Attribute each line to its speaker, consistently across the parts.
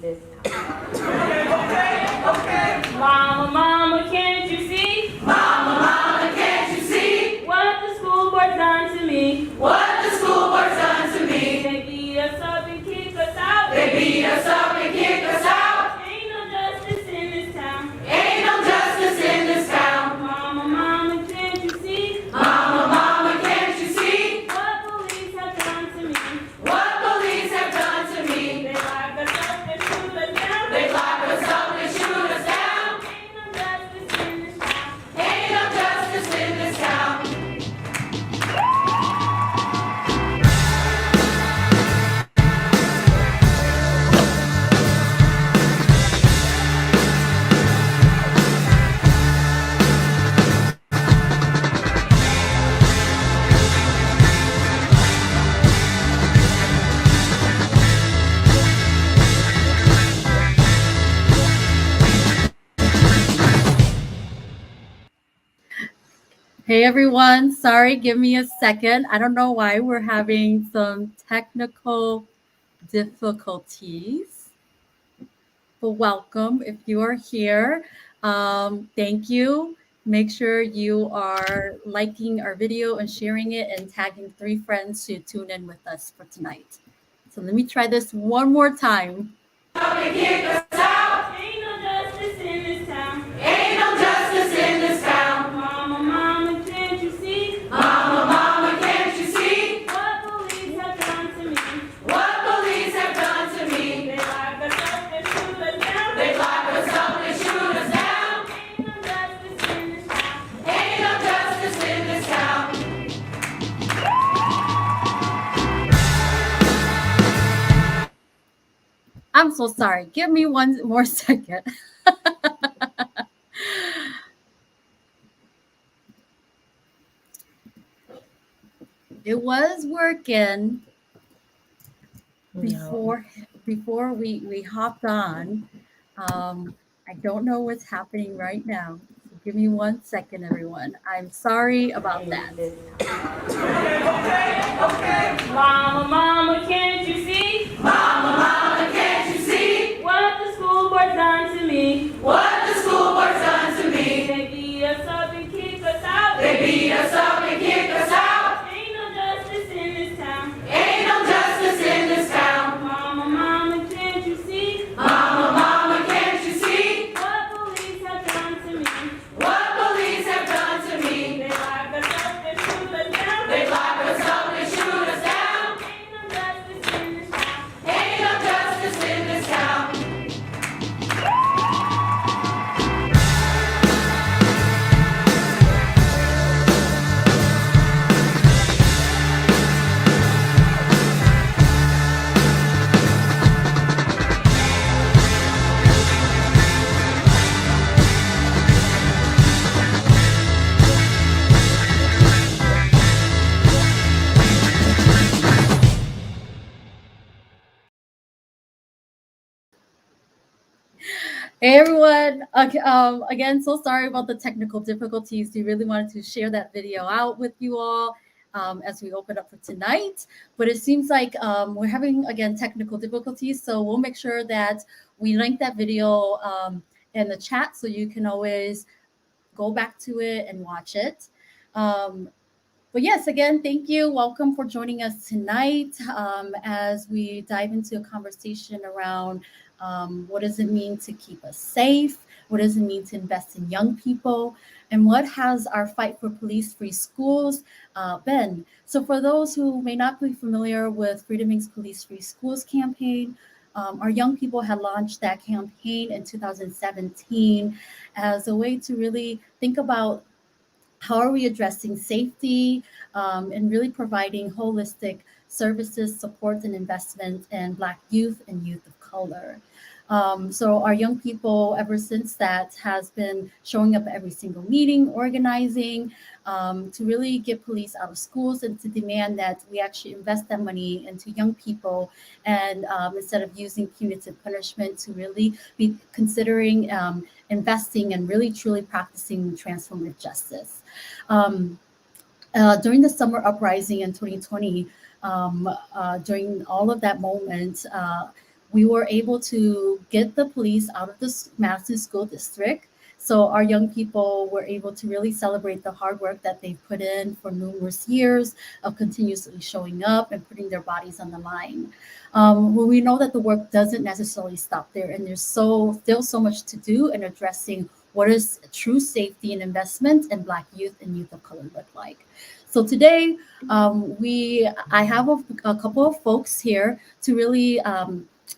Speaker 1: this time. Mama, mama, can't you see? Mama, mama, can't you see? What the school board's done to me? What the school board's done to me? They beat us up and kick us out. They beat us up and kick us out. Ain't no justice in this town. Ain't no justice in this town. Mama, mama, can't you see? Mama, mama, can't you see? What police have done to me? What police have done to me? They lock us up and shoot us down. They lock us up and shoot us down. Ain't no justice in this town. Ain't no justice in this town.
Speaker 2: Hey everyone, sorry, give me a second. I don't know why we're having some technical difficulties, but welcome if you are here. Thank you. Make sure you are liking our video and sharing it and tagging 3 friends to tune in with us for tonight. So let me try this one more time.
Speaker 1: Kick us out. Ain't no justice in this town. Ain't no justice in this town. Mama, mama, can't you see? Mama, mama, can't you see? What police have done to me? What police have done to me? They lock us up and shoot us down. They lock us up and shoot us down. Ain't no justice in this town. Ain't no justice in this town.
Speaker 2: I'm so sorry. Give me one more second. It was working before we hopped on. I don't know what's happening right now. So give me 1 second, everyone. I'm sorry about that.
Speaker 1: Mama, mama, can't you see? Mama, mama, can't you see? What the school board's done to me? What the school board's done to me? They beat us up and kick us out. They beat us up and kick us out. Ain't no justice in this town. Ain't no justice in this town. Mama, mama, can't you see? Mama, mama, can't you see? What police have done to me? What police have done to me? They lock us up and shoot us down. They lock us up and shoot us down. Ain't no justice in this town. Ain't no justice in this town.
Speaker 2: Hey everyone, again, so sorry about the technical difficulties. We really wanted to share that video out with you all as we open up for tonight. But it seems like we're having, again, technical difficulties. So we'll make sure that we link that video in the chat so you can always go back to it and watch it. But yes, again, thank you. Welcome for joining us tonight as we dive into a conversation around what does it mean to keep us safe? What does it mean to invest in young people? And what has our fight for police-free schools been? So for those who may not be familiar with Freedom Inc.'s Police-Free Schools campaign, our young people had launched that campaign in 2017 as a way to really think about how are we addressing safety and really providing holistic services, support, and investment in Black youth and youth of color. So our young people, ever since that, has been showing up at every single meeting, organizing to really get police out of schools and to demand that we actually invest that money into young people and instead of using punitive punishment to really be considering investing and really truly practicing transformative justice. During the summer uprising in 2020, during all of that moment, We were able to get the police out of the Madison School District. So our young people were able to really celebrate the hard work that they've put in for numerous years of continuously showing up and putting their bodies on the line. Well, we know that the work doesn't necessarily stop there, and there's still so much to do in addressing what is true safety and investment in Black youth and youth of color look like. So today, we I have a couple of folks here to really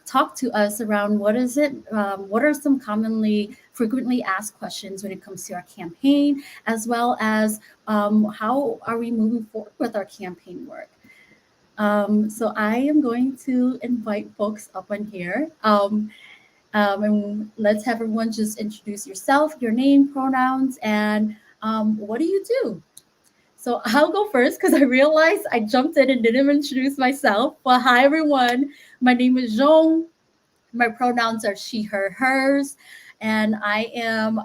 Speaker 2: talk to us around what are some commonly frequently asked questions when it comes to our campaign, as well as how are we moving forward with our campaign work. So I am going to invite folks up on here. And let's have everyone just introduce yourself, your name, pronouns, and what do you do? So I'll go first because I realized I jumped in and didn't introduce myself. Well, hi everyone. My name is Zhong. My pronouns are she, her, hers, and I am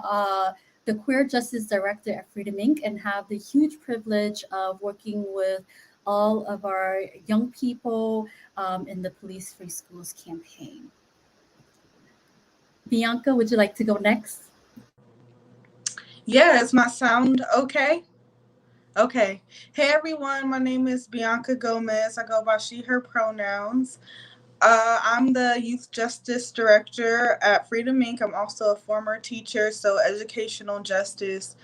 Speaker 2: the Queer Justice Director at Freedom Inc. and have the huge privilege of working with all of our young people in the Police Free Schools campaign. Bianca, would you like to go next?
Speaker 3: Yeah, is my sound okay? Okay. Hey everyone, my name is Bianca Gomez. I go by she, her pronouns. I'm the Youth Justice Director at Freedom Inc. I'm also a former teacher, so educational justice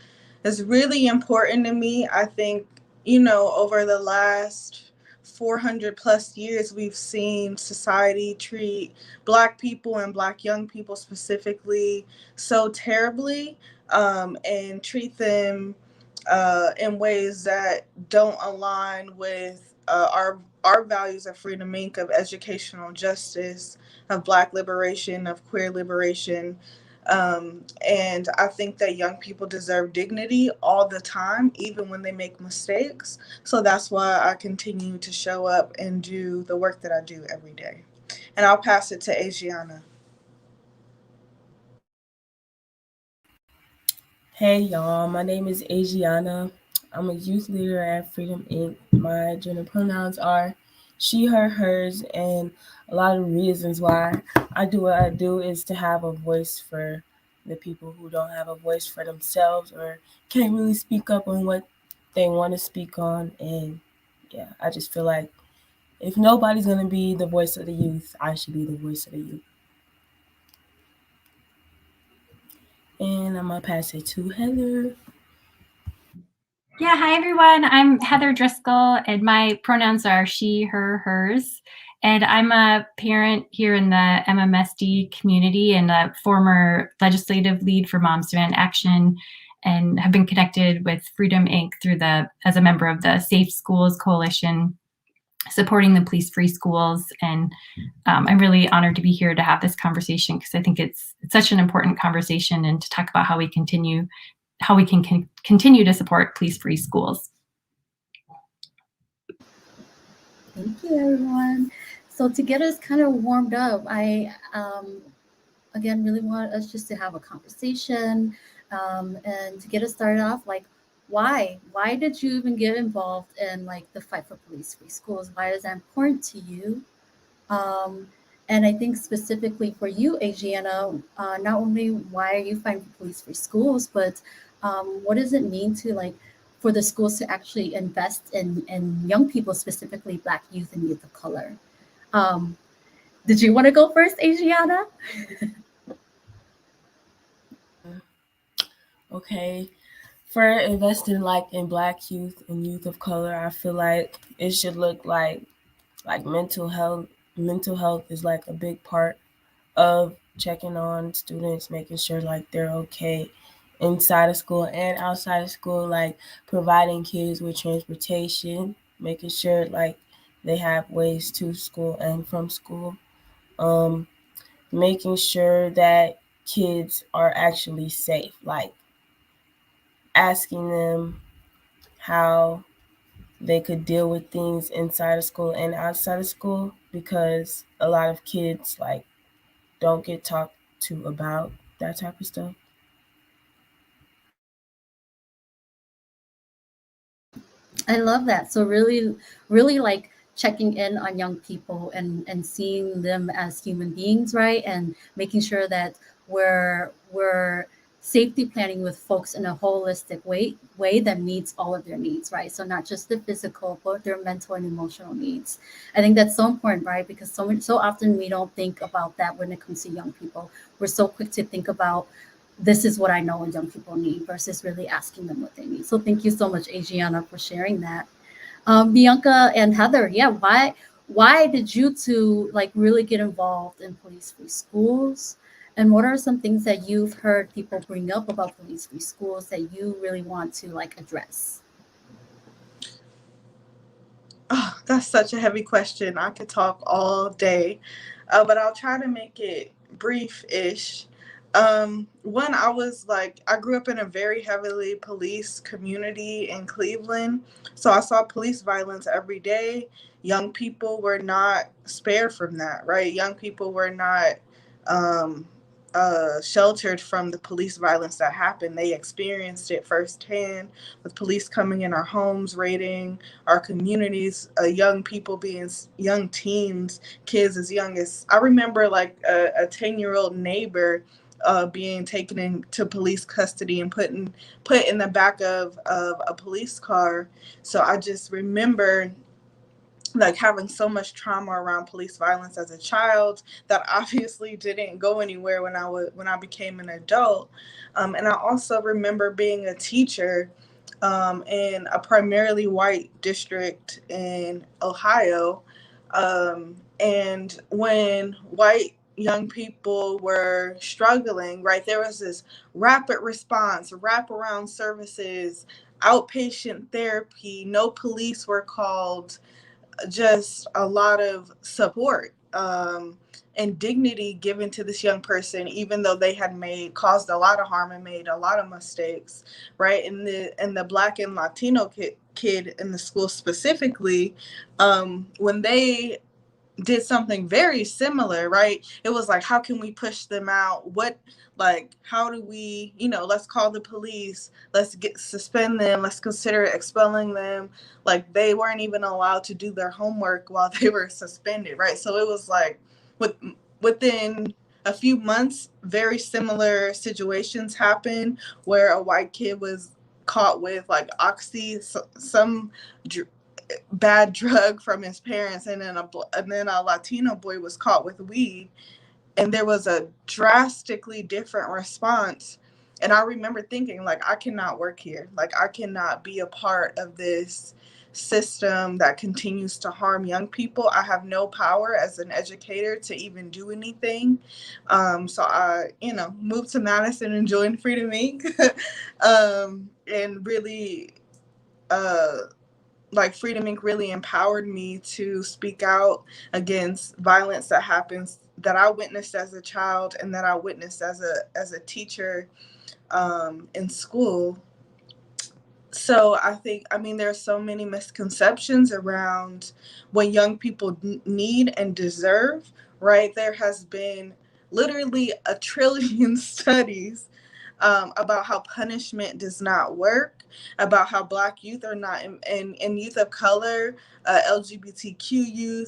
Speaker 3: is really important to me. I think, over the last 400 plus years, we've seen society treat Black people and Black young people specifically so terribly, and treat them in ways that don't align with our values of Freedom Inc. of educational justice, of Black liberation, of queer liberation. And I think that young people deserve dignity all the time, even when they make mistakes. So that's why I continue to show up and do the work that I do every day. And I'll pass it to Adriana.
Speaker 4: Hey y'all, my name is Adriana. I'm a youth leader at Freedom Inc. My gender pronouns are she, her, hers, and a lot of reasons why I do what I do is to have a voice for the people who don't have a voice for themselves or can't really speak up on what they want to speak on. And yeah, I just feel like if nobody's going to be the voice of the youth, I should be the voice of the youth. And I'm going to pass it to Heather.
Speaker 5: Yeah, hi everyone. I'm Heather Driscoll, and my pronouns are she, her, hers. And I'm a parent here in the MMSD community and a former legislative lead for Moms Demand Action, and have been connected with Freedom Inc. as a member of the Safe Schools Coalition, supporting the police free schools. And I'm really honored to be here to have this conversation because I think it's such an important conversation, and to talk about how we can continue to support police-free schools.
Speaker 2: Thank you, everyone. So to get us kind of warmed up, I again really want us just to have a conversation, and to get us started off, like, why did you even get involved in like the fight for police-free schools? Why is that important to you? Um, and I think specifically for you, Adriana, not only why are you fighting for police-free schools, but what does it mean to like for the schools to actually invest in young people, specifically Black youth and youth of color? Um, did you want to go first, Adriana?
Speaker 4: Okay. For investing like in Black youth and youth of color, I feel like it should look like mental health. Mental health is like a big part of checking on students, making sure like they're okay inside of school and outside of school, like providing kids with transportation, making sure like they have ways to school and from school. Um, Making sure that kids are actually safe, like asking them how they could deal with things inside of school and outside of school, because a lot of kids like don't get talked to about that type of stuff.
Speaker 2: I love that. So really, really like checking in on young people and seeing them as human beings, right? And making sure that we're safety planning with folks in a holistic way that meets all of their needs, right? So not just the physical, but their mental and emotional needs. I think that's so important, right? Because so often we don't think about that when it comes to young people. We're so quick to think about this is what I know young people need versus really asking them what they need. So thank you so much, Adriana, for sharing that. Bianca and Heather, yeah, why did you two like really get involved in police free schools? And what are some things that you've heard people bring up about police free schools that you really want to like address?
Speaker 3: Oh, that's such a heavy question. I could talk all day, but I'll try to make it brief-ish. One, I grew up in a very heavily police community in Cleveland, so I saw police violence every day. Young people were not spared from that, right? Young people were not um, sheltered from the police violence that happened. They experienced it firsthand with police coming in our homes, raiding our communities, young people being young teens, kids as young as I remember, like a 10-year-old neighbor being taken into police custody and put in the back of a police car. So I just remember like having so much trauma around police violence as a child that obviously didn't go anywhere when I became an adult. And I also remember being a teacher in a primarily white district in Ohio. And when white young people were struggling, right, there was this rapid response, wraparound services, outpatient therapy, no police were called, just a lot of support and dignity given to this young person, even though they had caused a lot of harm and made a lot of mistakes, right? And the Black and Latino kid in the school specifically, when they did something very similar, right? It was like, how can we push them out? How do we, let's call the police, suspend them, let's consider expelling them. Like, they weren't even allowed to do their homework while they were suspended, right? So it was like, within a few months, very similar situations happened where a white kid was caught with like oxy, some bad drug from his parents, and then a Latino boy was caught with weed, and there was a drastically different response. And I remember thinking, like, I cannot work here. Like, I cannot be a part of this system that continues to harm young people. I have no power as an educator to even do anything. So I, moved to Madison and joined Freedom Inc. And really, like, Freedom Inc. really empowered me to speak out against violence that I witnessed as a child and that I witnessed as a teacher in school. So there are so many misconceptions around what young people need and deserve, right? There has been literally a trillion studies about how punishment does not work, about how Black youth are not, and youth of color, LGBTQ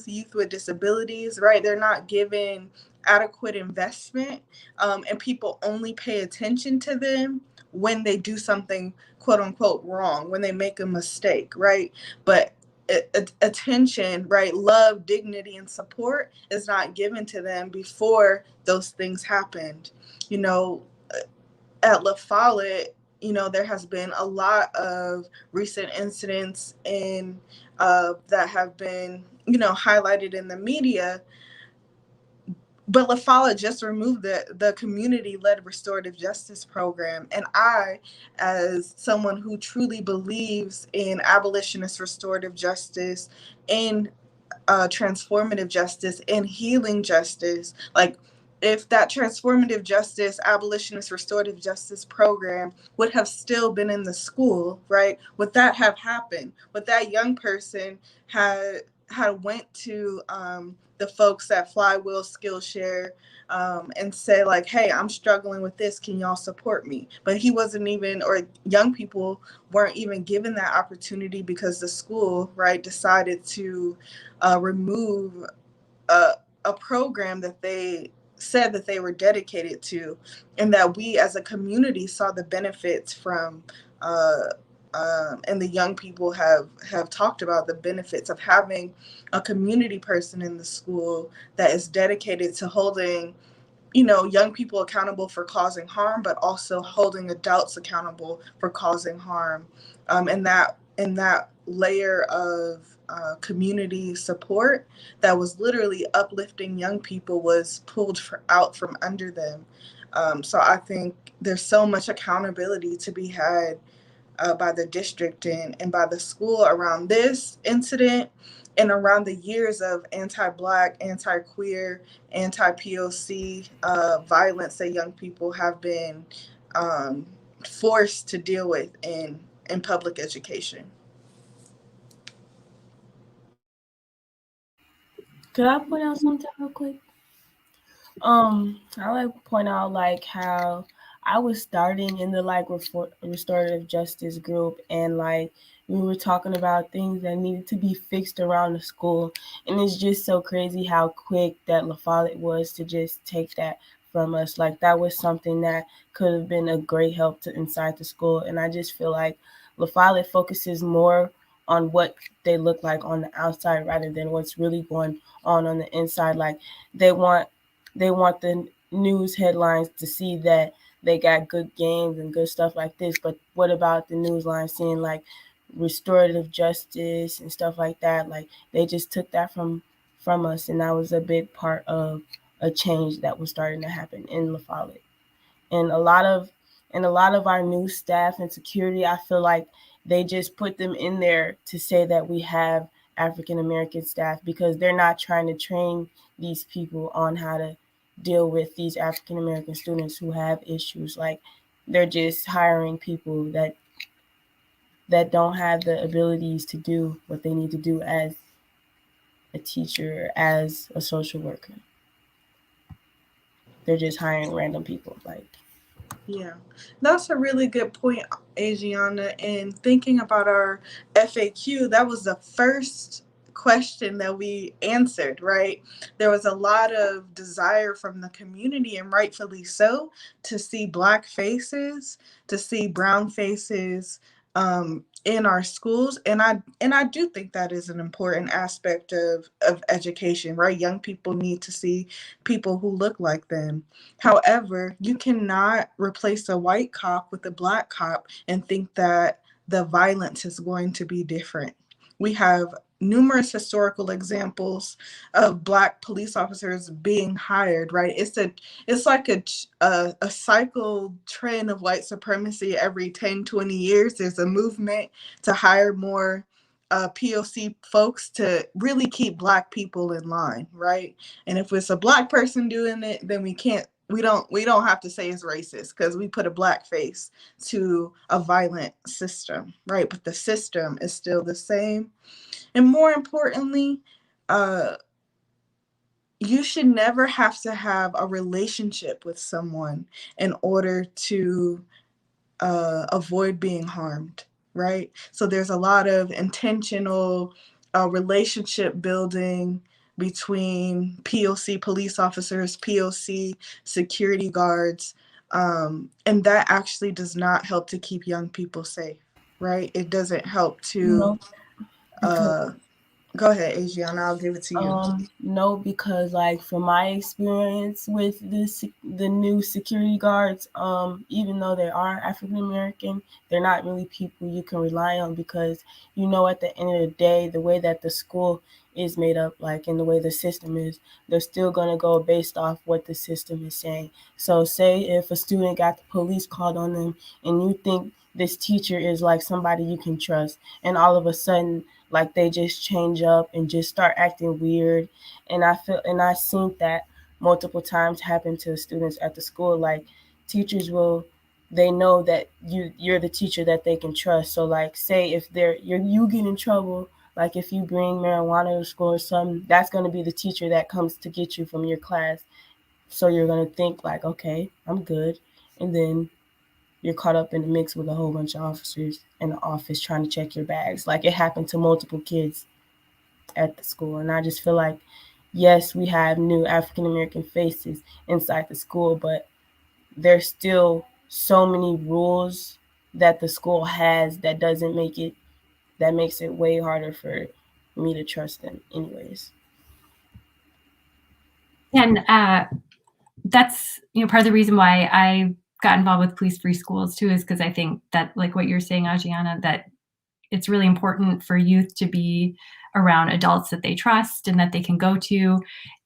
Speaker 3: youth with disabilities, right? They're not given adequate investment, and people only pay attention to them when they do something quote unquote wrong, when they make a mistake, right? But attention, right, love, dignity, and support is not given to them before those things happened. At La Follette, there has been a lot of recent incidents that have been, highlighted in the media. But La Follette just removed the community-led restorative justice program. And I, as someone who truly believes in abolitionist restorative justice, in transformative justice, in healing justice, like, if that transformative justice, abolitionist restorative justice program would have still been in the school, right? Would that have happened? Would that young person had went to the folks at Flywheel Skillshare and said like, hey, I'm struggling with this, can y'all support me? But he wasn't even, or young people weren't even given that opportunity because the school, right, decided to remove a, a program that they said that they were dedicated to, and that we as a community saw the benefits from. And the young people have talked about the benefits of having a community person in the school that is dedicated to holding, young people accountable for causing harm, but also holding adults accountable for causing harm. And that layer of community support that was literally uplifting young people was pulled out from under them. So I think there's so much accountability to be had by the district and by the school around this incident and around the years of anti-Black, anti-queer, anti-POC violence that young people have been um, forced to deal with in public education.
Speaker 4: Could I point out something real quick? I like to point out like how I was starting in the like restorative justice group, and like we were talking about things that needed to be fixed around the school, and it's just so crazy how quick that La Follette was to just take that from us. Like that was something that could have been a great help to inside the school, and I just feel like La Follette focuses more on what they look like on the outside rather than what's really going on the inside. Like they want they want the news headlines to see that they got good games and good stuff like this. But what about the news line seeing like restorative justice and stuff like that? Like they just took that from us, and that was a big part of a change that was starting to happen in La Follette. And a lot of our new staff and security, I feel like they just put them in there to say that we have African American staff because they're not trying to train these people on how to deal with these African American students who have issues. Like they're just hiring people that don't have the abilities to do what they need to do as a teacher, as a social worker. They're just hiring random people. Like
Speaker 3: Yeah, that's a really good point, Adriana. And thinking about our FAQ, that was the first question that we answered, right? There was a lot of desire from the community, and rightfully so, to see Black faces, to see brown faces in our schools. And I do think that is an important aspect of education, right? Young people need to see people who look like them. However, you cannot replace a white cop with a Black cop and think that the violence is going to be different. We have numerous historical examples of Black police officers being hired, right? It's like a cycle trend of white supremacy. Every 10, 20 years there's a movement to hire more POC folks to really keep Black people in line, right? And if it's a Black person doing it, then we don't have to say it's racist because we put a Black face to a violent system, right? But the system is still the same. And more importantly, uh, you should never have to have a relationship with someone in order to avoid being harmed, right? So there's a lot of intentional relationship building between POC police officers, POC security guards, and that actually does not help to keep young people safe, right? It doesn't help to.
Speaker 4: no, because
Speaker 3: Uh, Go ahead, Adriana. I'll give it to you.
Speaker 4: No, because like from my experience with the new security guards, even though they are African American, they're not really people you can rely on because at the end of the day, the way that the school is made up, like in the way the system is, they're still gonna go based off what the system is saying. So, say if a student got the police called on them, and you think this teacher is like somebody you can trust, and all of a sudden like they just change up and just start acting weird. And I seen that multiple times happen to students at the school. Like teachers will, they know that you're the teacher that they can trust. So like say if you get in trouble Like if you bring marijuana to school or something, that's going to be the teacher that comes to get you from your class. So you're going to think like, okay, I'm good. And then you're caught up in the mix with a whole bunch of officers in the office trying to check your bags. Like it happened to multiple kids at the school. And I just feel like, yes, we have new African American faces inside the school, but there's still so many rules that the school has that makes it way harder for me to trust them anyways.
Speaker 5: And that's part of the reason why I got involved with police free schools too, is because I think that, like what you're saying, Ajiana, that it's really important for youth to be around adults that they trust and that they can go to.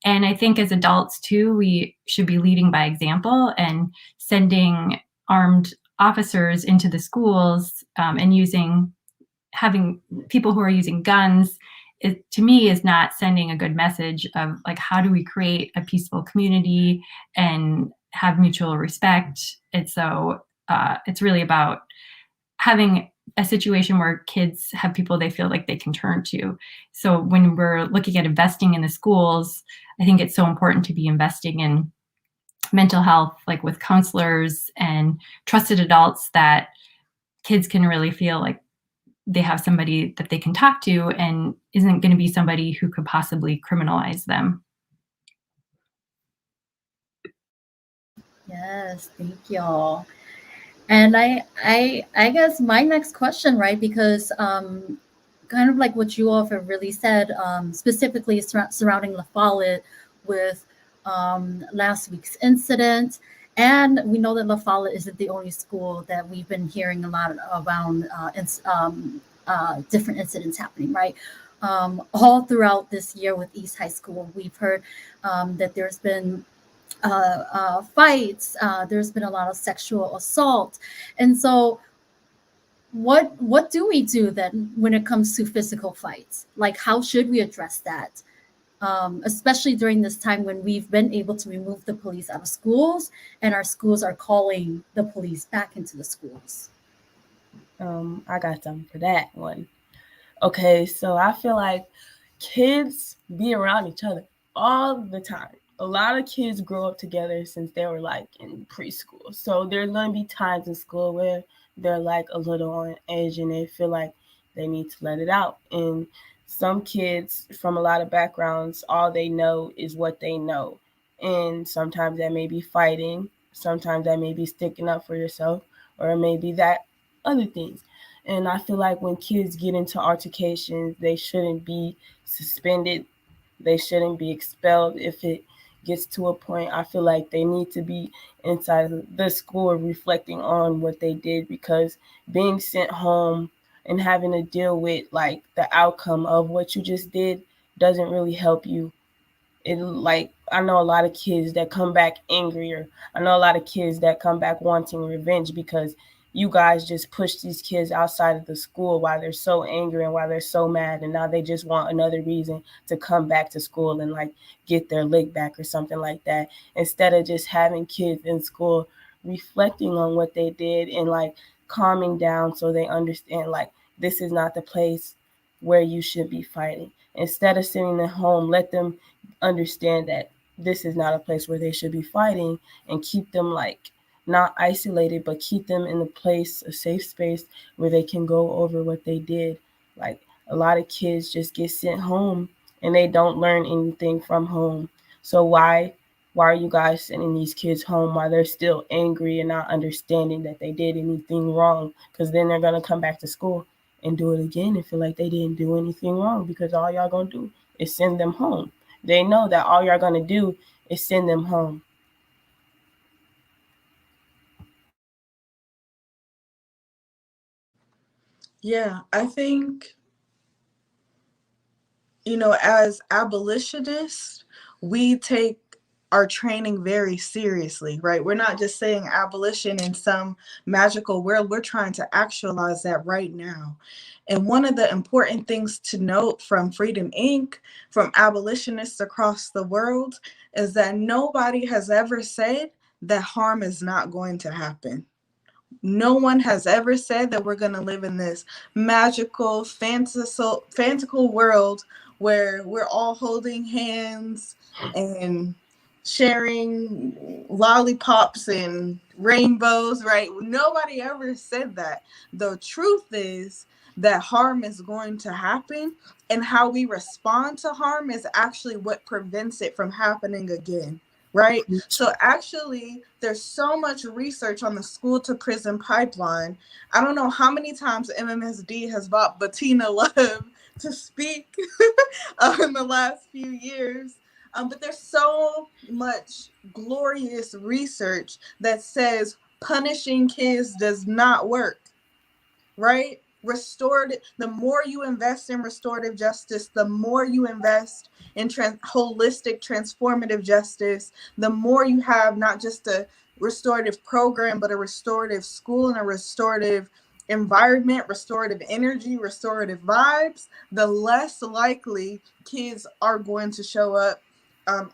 Speaker 5: And I think as adults too, we should be leading by example and sending armed officers into the schools and having people who are using guns. It, to me, is not sending a good message of like, how do we create a peaceful community and have mutual respect. It's really about having a situation where kids have people they feel like they can turn to. So when we're looking at investing in the schools, I think it's so important to be investing in mental health, like with counselors and trusted adults that kids can really feel like they have somebody that they can talk to and isn't going to be somebody who could possibly criminalize them.
Speaker 2: Yes, thank y'all. And I guess my next question, right? Because kind of like what you all have really said, specifically surrounding La Follette with last week's incident. And we know that La Follette isn't the only school that we've been hearing a lot around different incidents happening, right? All throughout this year with East High School, we've heard that there's been fights. There's been a lot of sexual assault, and so what do we do then when it comes to physical fights? Like, how should we address that? Especially during this time when we've been able to remove the police out of schools, and our schools are calling the police back into the schools.
Speaker 4: I got something for that one. Okay, so I feel like kids be around each other all the time. A lot of kids grow up together since they were like in preschool. So there's going to be times in school where they're like a little on edge and they feel like they need to let it out. And some kids from a lot of backgrounds, all they know is what they know. And sometimes that may be fighting, sometimes that may be sticking up for yourself, or it may be that other things. And I feel like when kids get into altercations, they shouldn't be suspended. They shouldn't be expelled. If it gets to a point, I feel like they need to be inside the school reflecting on what they did, because being sent home and having to deal with like the outcome of what you just did doesn't really help you. It, like, I know a lot of kids that come back angrier. I know a lot of kids that come back wanting revenge because you guys just push these kids outside of the school while they're so angry and while they're so mad, and now they just want another reason to come back to school and like get their lick back or something like that, instead of just having kids in school reflecting on what they did and like calming down so they understand like this is not the place where you should be fighting. Instead of sitting at home, let them understand that this is not a place where they should be fighting, and keep them like not isolated, but keep them in a place, a safe space where they can go over what they did. Like a lot of kids just get sent home and they don't learn anything from home. So why are you guys sending these kids home while they're still angry and not understanding that they did anything wrong? Because then they're going to come back to school and do it again and feel like they didn't do anything wrong, because all y'all going to do is send them home. They know that all y'all going to do is send them home.
Speaker 3: Yeah, I think, as abolitionists, we take our training very seriously, right? We're not just saying abolition in some magical world. We're trying to actualize that right now. And one of the important things to note from Freedom Inc., from abolitionists across the world, is that nobody has ever said that harm is not going to happen. No one has ever said that we're going to live in this magical, fanciful world where we're all holding hands and sharing lollipops and rainbows, right? Nobody ever said that. The truth is that harm is going to happen, and how we respond to harm is actually what prevents it from happening again. Right. So actually, there's so much research on the school to prison pipeline. I don't know how many times MMSD has brought Bettina Love to speak in the last few years. But there's so much glorious research that says punishing kids does not work. Right? The more you invest in restorative justice, the more you invest in holistic transformative justice, the more you have not just a restorative program, but a restorative school and a restorative environment, restorative energy, restorative vibes, the less likely kids are going to show up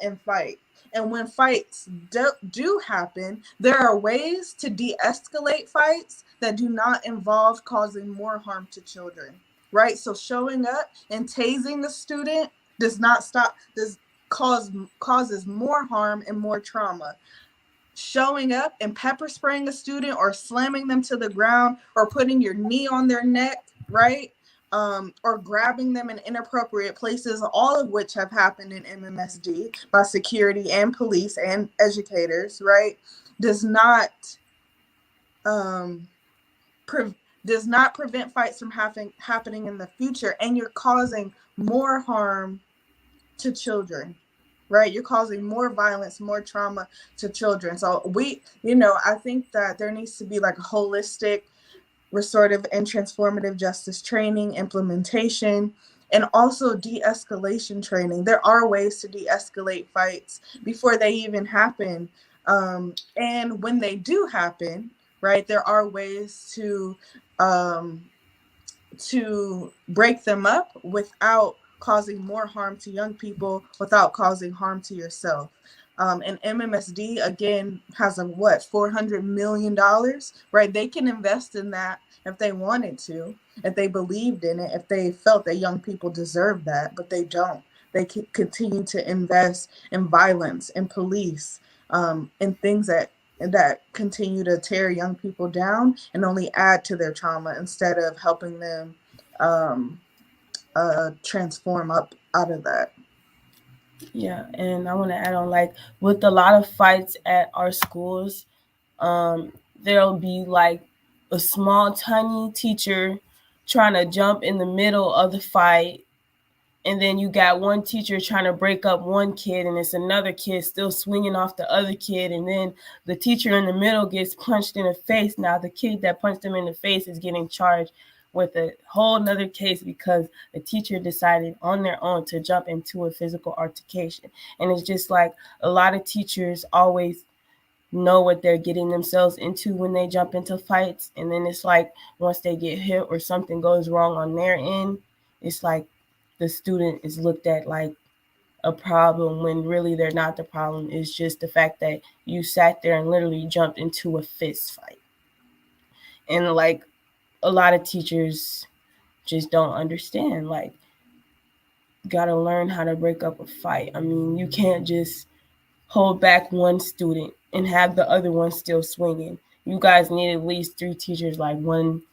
Speaker 3: and fight. And when fights do happen, there are ways to de-escalate fights that do not involve causing more harm to children, right? So showing up and tasing the student causes more harm and more trauma. Showing up and pepper spraying a student or slamming them to the ground or putting your knee on their neck, right? Or grabbing them in inappropriate places, all of which have happened in MMSD by security and police and educators, right? Does not prevent fights from happening in the future, and you're causing more harm to children, right? You're causing more violence, more trauma to children. So I think that there needs to be like a holistic restorative and transformative justice training, implementation, and also de-escalation training. There are ways to de-escalate fights before they even happen. And when they do happen, right, there are ways to break them up without causing more harm to young people, without causing harm to yourself. And MMSD, again, has $400 million, right? They can invest in that if they wanted to, if they believed in it, if they felt that young people deserve that, but they don't. They continue to invest in violence, in police, in things that continue to tear young people down and only add to their trauma instead of helping them transform up out of that.
Speaker 4: Yeah, and I want to add on, like, with a lot of fights at our schools, there'll be like a small, tiny teacher trying to jump in the middle of the fight, and then you got one teacher trying to break up one kid, and it's another kid still swinging off the other kid, and then the teacher in the middle gets punched in the face. Now the kid that punched him in the face is getting charged with a whole nother case because the teacher decided on their own to jump into a physical altercation. And it's just like a lot of teachers always know what they're getting themselves into when they jump into fights. And then it's like once they get hit or something goes wrong on their end, it's like the student is looked at like a problem when really they're not the problem. It's just the fact that you sat there and literally jumped into a fist fight. And like a lot of teachers just don't understand, like, gotta learn how to break up a fight. I mean, you can't just hold back one student and have the other one still swinging. You guys need at least 3 teachers, like one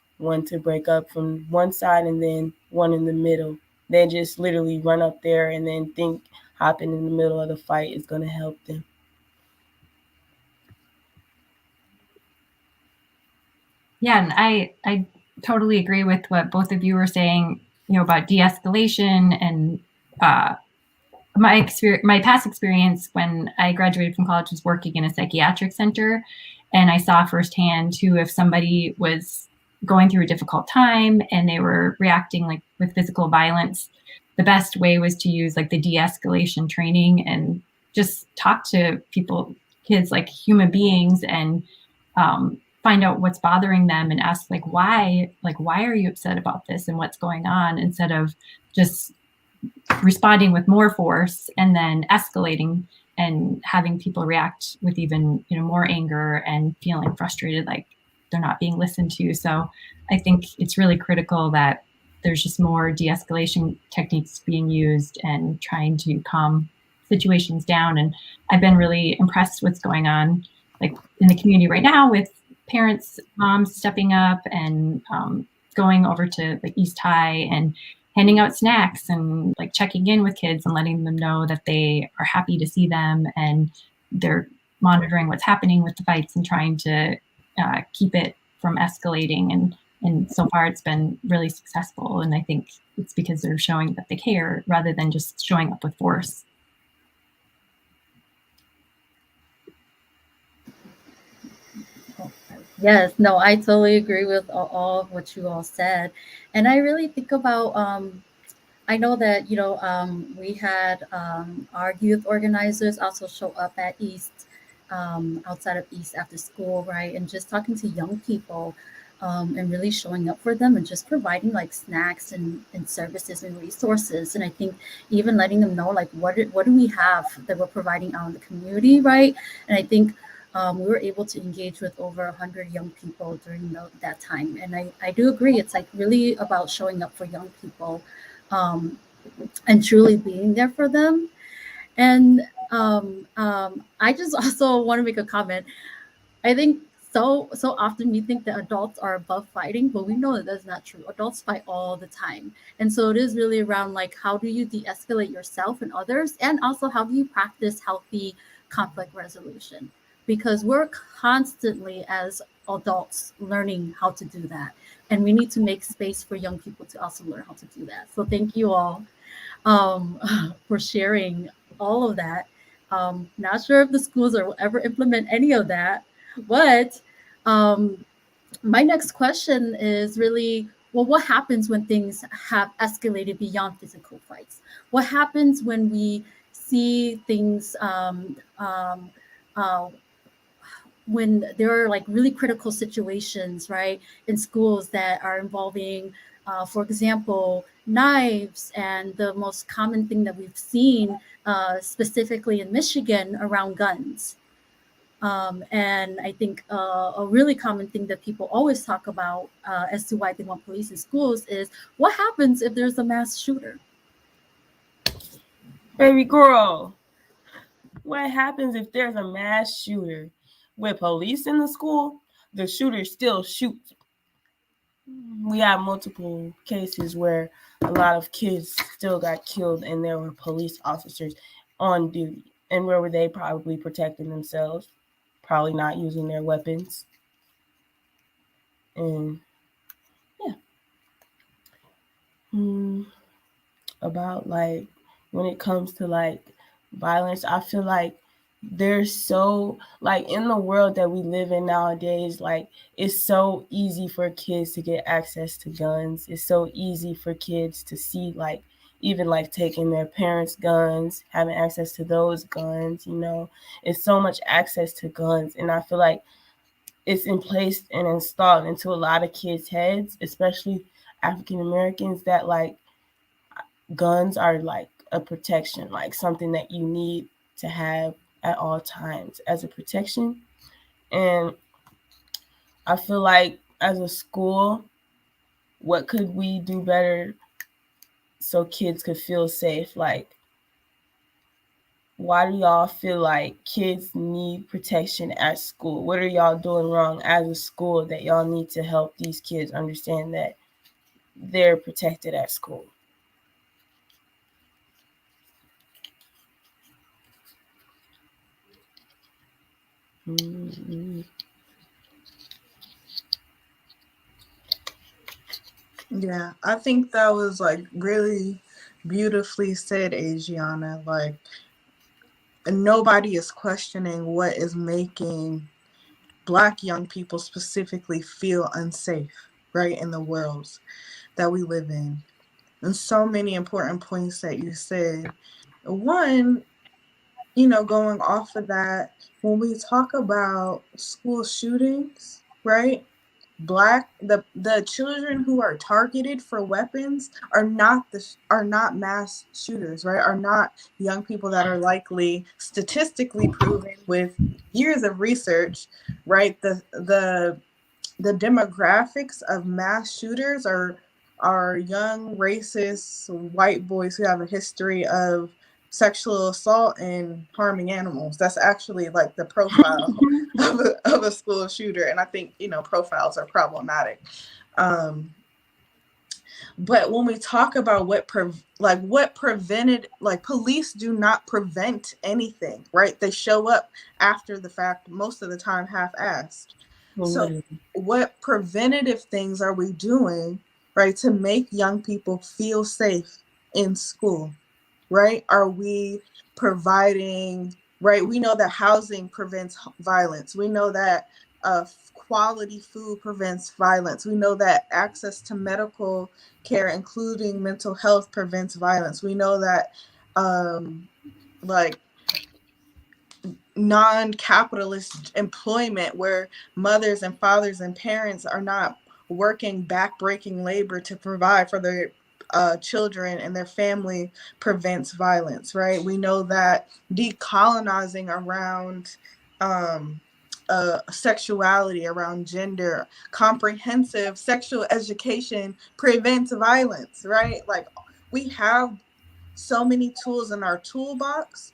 Speaker 4: to break up from one side and then one in the middle. Then just literally run up there and then think hopping in the middle of the fight is going to help them.
Speaker 5: Yeah, and I totally agree with what both of you were saying, about de-escalation and my past experience when I graduated from college was working in a psychiatric center, and I saw firsthand too, if somebody was going through a difficult time and they were reacting like with physical violence, the best way was to use like the de-escalation training and just talk to kids like human beings, and find out what's bothering them and ask why are you upset about this and what's going on, instead of just responding with more force and then escalating and having people react with even more anger and feeling frustrated. Like they're not being listened to. So I think it's really critical that there's just more de-escalation techniques being used and trying to calm situations down. And I've been really impressed with what's going on like in the community right now with parents, moms stepping up and going over to like East High and handing out snacks and like checking in with kids and letting them know that they are happy to see them and they're monitoring what's happening with the fights and trying to keep it from escalating. And so far it's been really successful. And I think it's because they're showing that they care rather than just showing up with force.
Speaker 2: Yes, no, I totally agree with all of what you all said. And I really think about, I know that, we had our youth organizers also show up at East, outside of East after school, right? And just talking to young people and really showing up for them and just providing like snacks and services and resources. And I think even letting them know like what do we have that we're providing out in the community, right? And I think we were able to engage with over 100 young people during that time. And I do agree, it's like really about showing up for young people and truly being there for them. And I just also want to make a comment. I think so often we think that adults are above fighting, but we know that that's not true. Adults fight all the time. And so it is really around like how do you de-escalate yourself and others, and also how do you practice healthy conflict resolution? Because we're constantly as adults learning how to do that. And we need to make space for young people to also learn how to do that. So thank you all um, for sharing all of that. Not sure if the schools will ever implement any of that, but um, my next question is really, well, what happens when things have escalated beyond physical fights? What happens when we see things uh, when there are like really critical situations, right, in schools that are involving, for example, knives, and the most common thing that we've seen specifically in Michigan around guns. And I think a really common thing that people always talk about as to why they want police in schools is what happens if there's a mass shooter?
Speaker 4: Baby girl, what happens if there's a mass shooter with police in the school? The shooter still shoots. We have multiple cases where a lot of kids still got killed and there were police officers on duty. And where were they? Probably protecting themselves, probably not using their weapons. And yeah. About like when it comes to like violence, I feel like there's so like in the world that we live in nowadays, like it's so easy for kids to get access to guns. It's so easy for kids to see like even like taking their parents' guns, having access to those guns, it's so much access to guns. And I feel like it's in place and installed into a lot of kids' heads, especially African Americans, that like guns are like a protection, like something that you need to have at all times as a protection. And I feel like as a school, what could we do better so kids could feel safe? Like, why do y'all feel like kids need protection at school? What are y'all doing wrong as a school that y'all need to help these kids understand that they're protected at school? Mm-hmm.
Speaker 3: Yeah, I think that was like really beautifully said, Adriana. Like, nobody is questioning what is making Black young people specifically feel unsafe, right, in the worlds that we live in. And so many important points that you said. One, going off of that, when we talk about school shootings, right? The children who are targeted for weapons are not mass shooters, right? Are not young people that are likely statistically proven with years of research, right? The the demographics of mass shooters are young, racist, white boys who have a history of sexual assault and harming animals. That's actually like the profile of a school shooter. And I think, profiles are problematic. But when we talk about what prevented, like, police do not prevent anything, right? They show up after the fact, most of the time half-assed. So what preventative things are we doing, right, to make young people feel safe in school, right? Are we providing, right? We know that housing prevents violence. We know that quality food prevents violence. We know that access to medical care, including mental health, prevents violence. We know that like non-capitalist employment where mothers and fathers and parents are not working back-breaking labor to provide for their children and their family prevents violence, right? We know that decolonizing around sexuality, around gender, comprehensive sexual education prevents violence, right? Like, we have so many tools in our toolbox,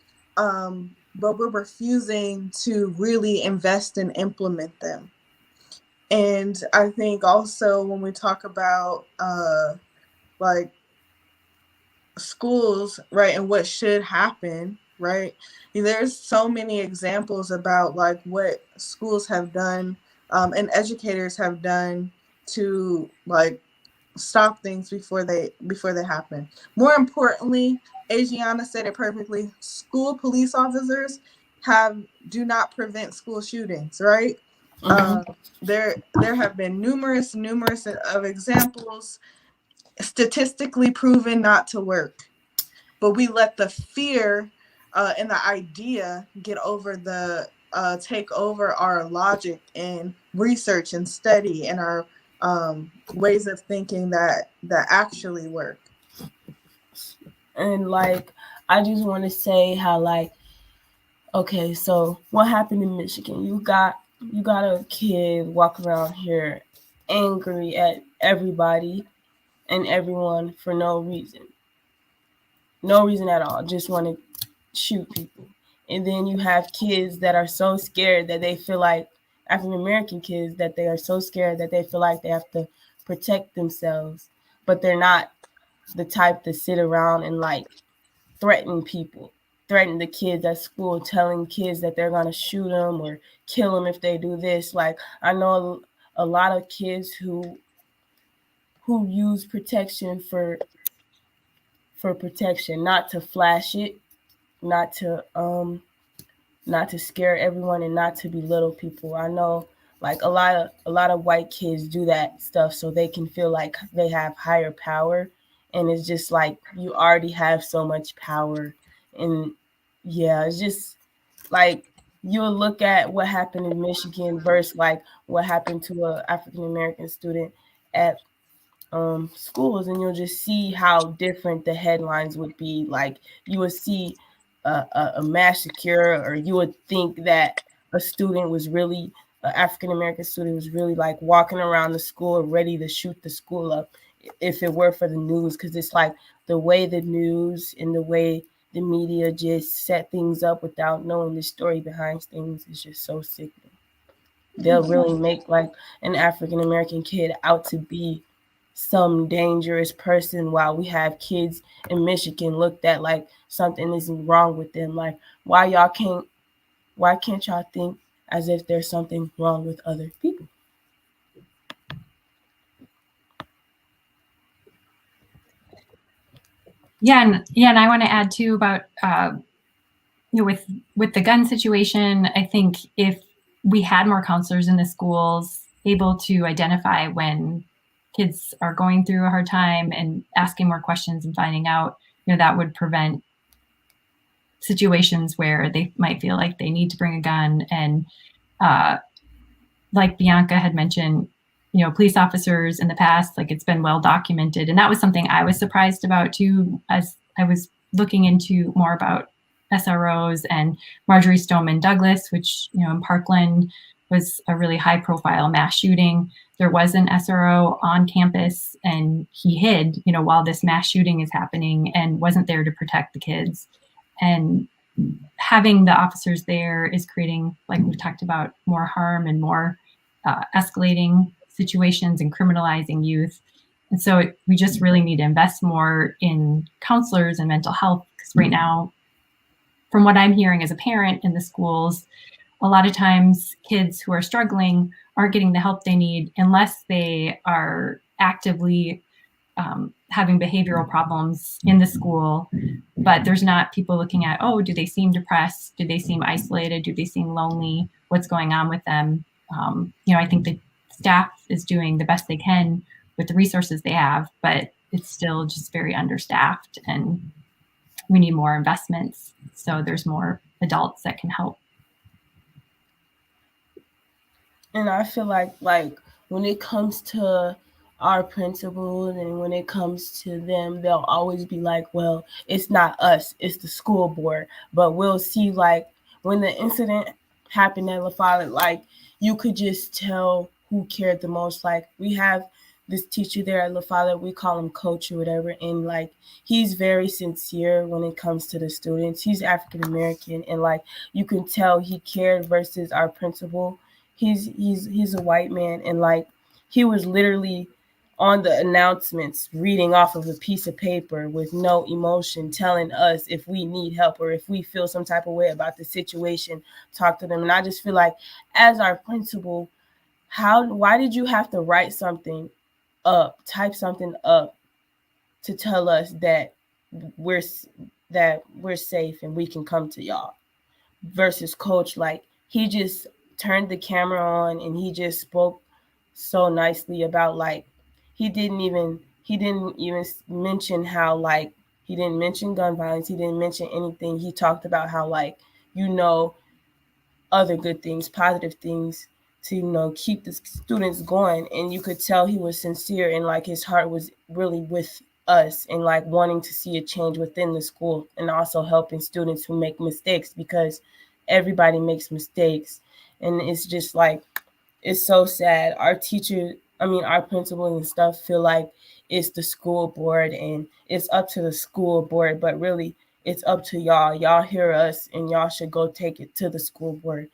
Speaker 3: but we're refusing to really invest and implement them. And I think also when we talk about like schools, right, and what should happen, right, there's so many examples about like what schools have done and educators have done to like stop things before they happen. More importantly, Adriana said it perfectly. School police officers do not prevent school shootings, right? There have been numerous of examples statistically proven not to work, but we let the fear and the idea take over our logic and research and study and our ways of thinking that actually work.
Speaker 4: And like, I just want to say how, like, okay, so what happened in Michigan? You got a kid walking around here angry at everybody and everyone for no reason at all, just want to shoot people. And then you have kids that are so scared that they feel like, African American kids, that they are so scared that they feel like they have to protect themselves, but they're not the type to sit around and like threaten the kids at school, telling kids that they're going to shoot them or kill them if they do this. Like, I know a lot of kids who use protection for protection, not to flash it, not to scare everyone and not to belittle people. I know like a lot of white kids do that stuff so they can feel like they have higher power, and it's just like, you already have so much power. And yeah, it's just like, you'll look at what happened in Michigan versus like what happened to a African American student at schools, and you'll just see how different the headlines would be. Like, you would see a massacre, or you would think that a student was really, an African American student was really like walking around the school ready to shoot the school up if it were for the news. Because it's like the way the news and the way the media just set things up without knowing the story behind things is just so sickening. They'll really make like an African American kid out to be some dangerous person, while we have kids in Michigan looked at like something isn't wrong with them. Like, why can't y'all think as if there's something wrong with other people?
Speaker 5: And I want to add too about with the gun situation. I think if we had more counselors in the schools able to identify when kids are going through a hard time and asking more questions and finding out, that would prevent situations where they might feel like they need to bring a gun. And like Bianca had mentioned, police officers in the past, like, it's been well documented. And that was something I was surprised about too, as I was looking into more about SROs and Marjorie Stoneman Douglas, which, in Parkland, was a really high profile mass shooting. There was an SRO on campus and he hid, while this mass shooting is happening and wasn't there to protect the kids. And having the officers there is creating, like we've talked about, more harm and more escalating situations and criminalizing youth. And so we just really need to invest more in counselors and mental health, because right now, from what I'm hearing as a parent in the schools, a lot of times kids who are struggling aren't getting the help they need unless they are actively having behavioral problems in the school. But there's not people looking at, do they seem depressed? Do they seem isolated? Do they seem lonely? What's going on with them? I think the staff is doing the best they can with the resources they have, but it's still just very understaffed, and we need more investments so there's more adults that can help.
Speaker 4: And I feel like when it comes to our principals and when it comes to them, they'll always be like, well, it's not us, it's the school board. But we'll see, like, when the incident happened at LaFollette, like, you could just tell who cared the most. Like, we have this teacher there at LaFollette, we call him coach or whatever, and like, he's very sincere when it comes to the students. He's African American, and like, you can tell he cared versus our principal. He's a white man, and like, he was literally on the announcements reading off of a piece of paper with no emotion, telling us if we need help or if we feel some type of way about the situation, talk to them. And I just feel like, as our principal, why did you have to write something up, type something up to tell us that we're safe and we can come to y'all? Versus coach, like, he just turned the camera on and he just spoke so nicely about, like, he didn't even mention how, like, he didn't mention gun violence, he didn't mention anything. He talked about how, like, other good things, positive things to keep the students going. And you could tell he was sincere, and like, his heart was really with us and like wanting to see a change within the school, and also helping students who make mistakes, because everybody makes mistakes. And it's just like, it's so sad. Our principals and stuff feel like it's the school board and it's up to the school board, but really it's up to y'all. Y'all hear us and y'all should go take it to the school board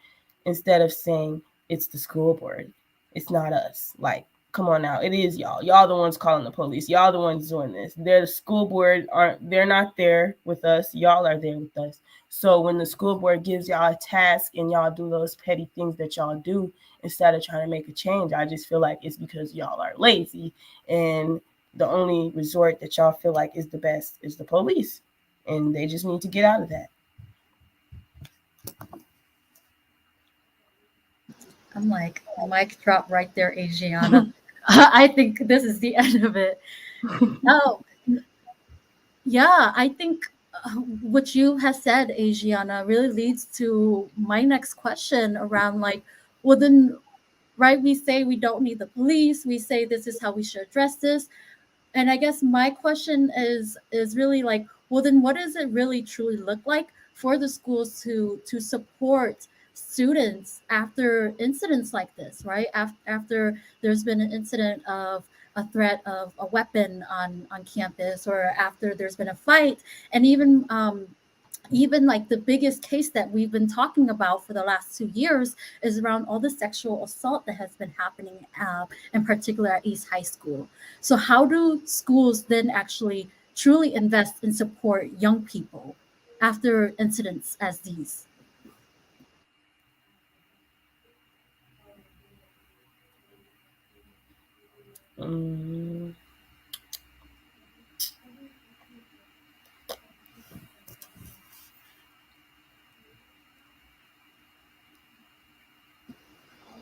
Speaker 4: instead of saying it's the school board. It's not us. Like, come on now. It is y'all. Y'all the ones calling the police. Y'all the ones doing this. They're the school board. They're not there with us. Y'all are there with us. So when the school board gives y'all a task and y'all do those petty things that y'all do instead of trying to make a change, I just feel like it's because y'all are lazy, and the only resort that y'all feel like is the best is the police, and they just need to get out of that.
Speaker 2: I'm like, mic drop right there, Adriana. I think this is the end of it. Oh, yeah, I think what you have said, Adriana, really leads to my next question around, like, well, then, right, we say we don't need the police. We say this is how we should address this. And I guess my question is really like, well, then what does it really truly look like for the schools to support students after incidents like this, right? After there's been an incident of a threat of a weapon on campus, or after there's been a fight, and even like the biggest case that we've been talking about for the last 2 years is around all the sexual assault that has been happening, in particular at East High School. So how do schools then actually truly invest and support young people after incidents as these?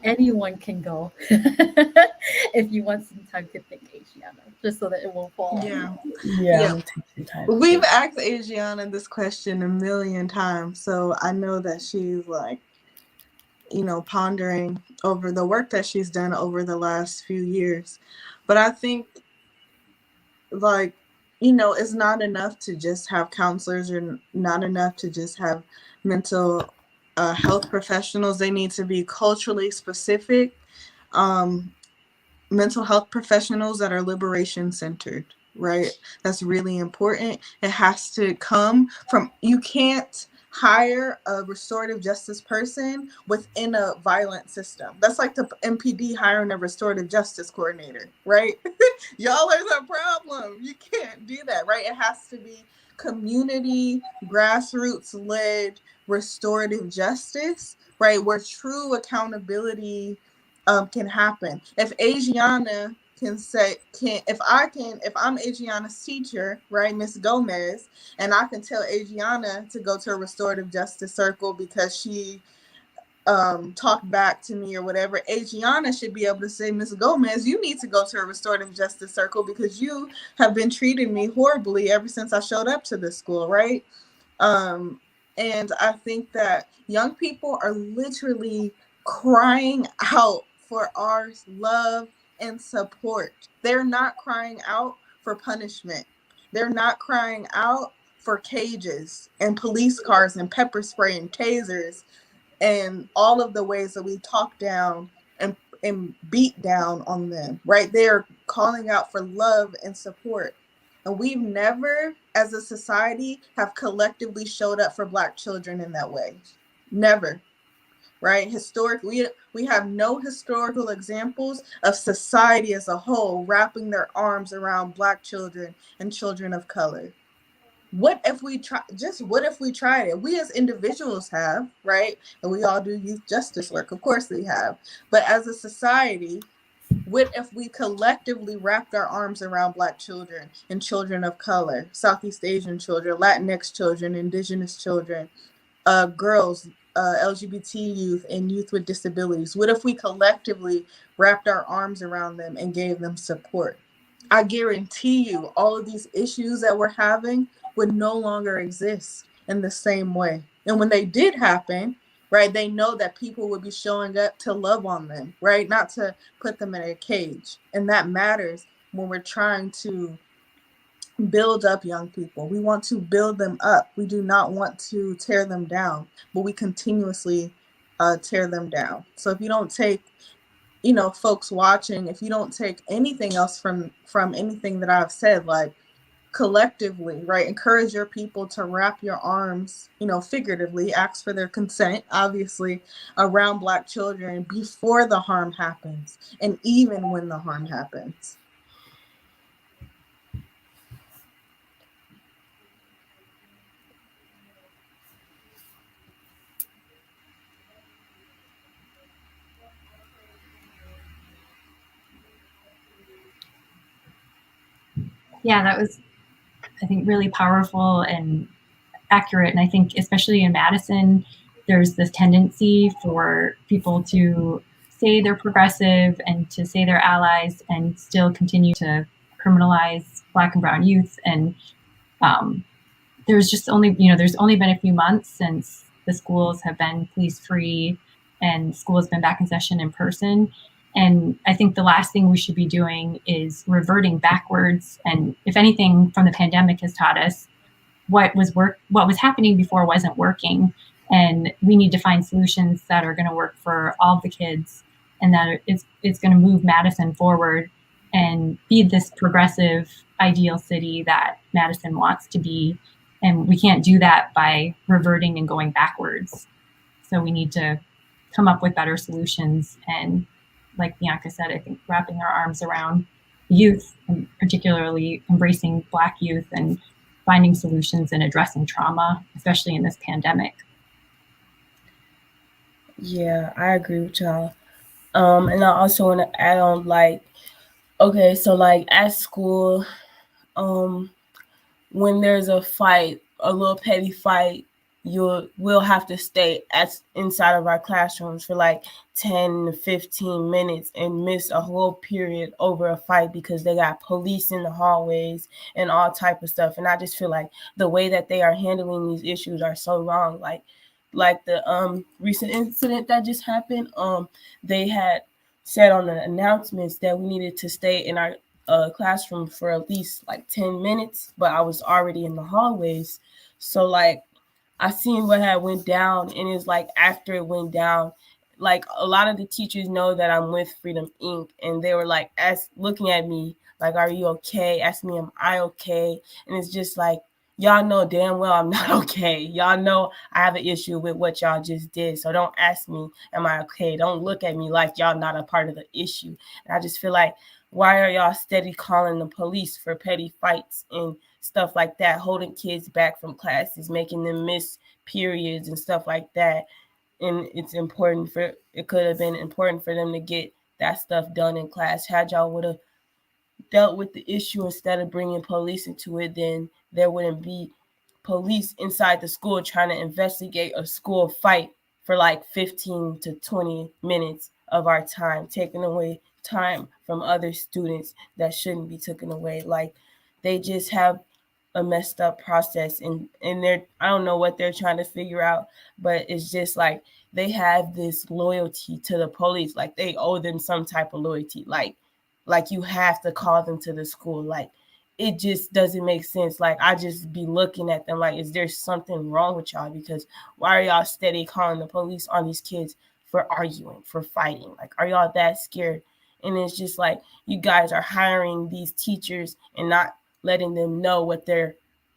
Speaker 2: Anyone can go if you want some time to think, Adriana, just so that it won't fall.
Speaker 3: Yeah. We've asked Adriana this question a million times, so I know that she's like, pondering over the work that she's done over the last few years. But I think, like, it's not enough to just have counselors, or not enough to just have mental health professionals. They need to be culturally specific. Mental health professionals that are liberation centered, right? That's really important. It has to come from, you can't hire a restorative justice person within a violent system. That's like the MPD hiring a restorative justice coordinator, right? Y'all are the problem. You can't do that, right? It has to be community, grassroots led restorative justice, right? Where true accountability can happen. If Adriana if I'm Adriana's teacher, right, Miss Gomez, and I can tell Adriana to go to a restorative justice circle because she talked back to me or whatever, Adriana should be able to say, Miss Gomez, you need to go to a restorative justice circle because you have been treating me horribly ever since I showed up to this school, right? And I think that young people are literally crying out for our love and support. They're not crying out for punishment. They're not crying out for cages and police cars and pepper spray and tasers and all of the ways that we talk down and beat down on them, right? They're calling out for love and support. And we've never, as a society, have collectively showed up for Black children in that way. Never, right? We have no historical examples of society as a whole wrapping their arms around Black children and children of color. What if we tried it? We as individuals have, right? And we all do youth justice work. Of course we have. But as a society, what if we collectively wrapped our arms around Black children and children of color, Southeast Asian children, Latinx children, Indigenous children, girls, LGBT youth, and youth with disabilities? What if we collectively wrapped our arms around them and gave them support? I guarantee you all of these issues that we're having would no longer exist in the same way. And when they did happen, right, they know that people would be showing up to love on them, right? Not to put them in a cage. And that matters when we're trying to build up young people. We want to build them up. We do not want to tear them down, but we continuously tear them down. So if you don't take, folks watching, if you don't take anything else from anything that I've said, like, collectively, right, encourage your people to wrap your arms, figuratively, ask for their consent, obviously, around Black children before the harm happens and even when the harm happens.
Speaker 5: Yeah, that was, I think, really powerful and accurate. And I think especially in Madison, there's this tendency for people to say they're progressive and to say they're allies and still continue to criminalize Black and brown youth. And there's only been a few months since the schools have been police free and school has been back in session in person. And I think the last thing we should be doing is reverting backwards. And if anything from the pandemic has taught us, what was happening before wasn't working. And we need to find solutions that are going to work for all of the kids and that it's going to move Madison forward and be this progressive, ideal city that Madison wants to be. And we can't do that by reverting and going backwards. So we need to come up with better solutions. And like Bianca said, I think wrapping our arms around youth, and particularly embracing Black youth and finding solutions and addressing trauma, especially in this pandemic.
Speaker 4: Yeah, I agree with y'all. And I also want to add on, like, okay, so like at school, when there's a fight, a little petty fight, we'll have to stay inside of our classrooms for like 10 to 15 minutes and miss a whole period over a fight because they got police in the hallways and all type of stuff. And I just feel like the way that they are handling these issues are so wrong. Like the recent incident that just happened, they had said on the announcements that we needed to stay in our classroom for at least like 10 minutes, but I was already in the hallways. So like I seen what had went down, and it's like after it went down, like a lot of the teachers know that I'm with Freedom Inc. and they were like looking at me like, "Are you okay?" Asking me, "Am I okay?" And it's just like, y'all know damn well I'm not okay. Y'all know I have an issue with what y'all just did. So don't ask me, "Am I okay?" Don't look at me like y'all not a part of the issue. And I just feel like, why are y'all steady calling the police for petty fights and stuff like that, holding kids back from classes, making them miss periods and stuff like that? And it could have been important for them to get that stuff done in class. Had y'all would have dealt with the issue instead of bringing police into it, then there wouldn't be police inside the school trying to investigate a school fight for like 15 to 20 minutes of our time, taking away time from other students that shouldn't be taken away. Like, they just have a messed up process, and they're, I don't know what they're trying to figure out, but it's just like they have this loyalty to the police, like they owe them some type of loyalty, like you have to call them to the school. Like, it just doesn't make sense. Like, I just be looking at them like, is there something wrong with y'all? Because why are y'all steady calling the police on these kids for arguing, for fighting? Like, are y'all that scared? And it's just like, you guys are hiring these teachers and not letting them know what they're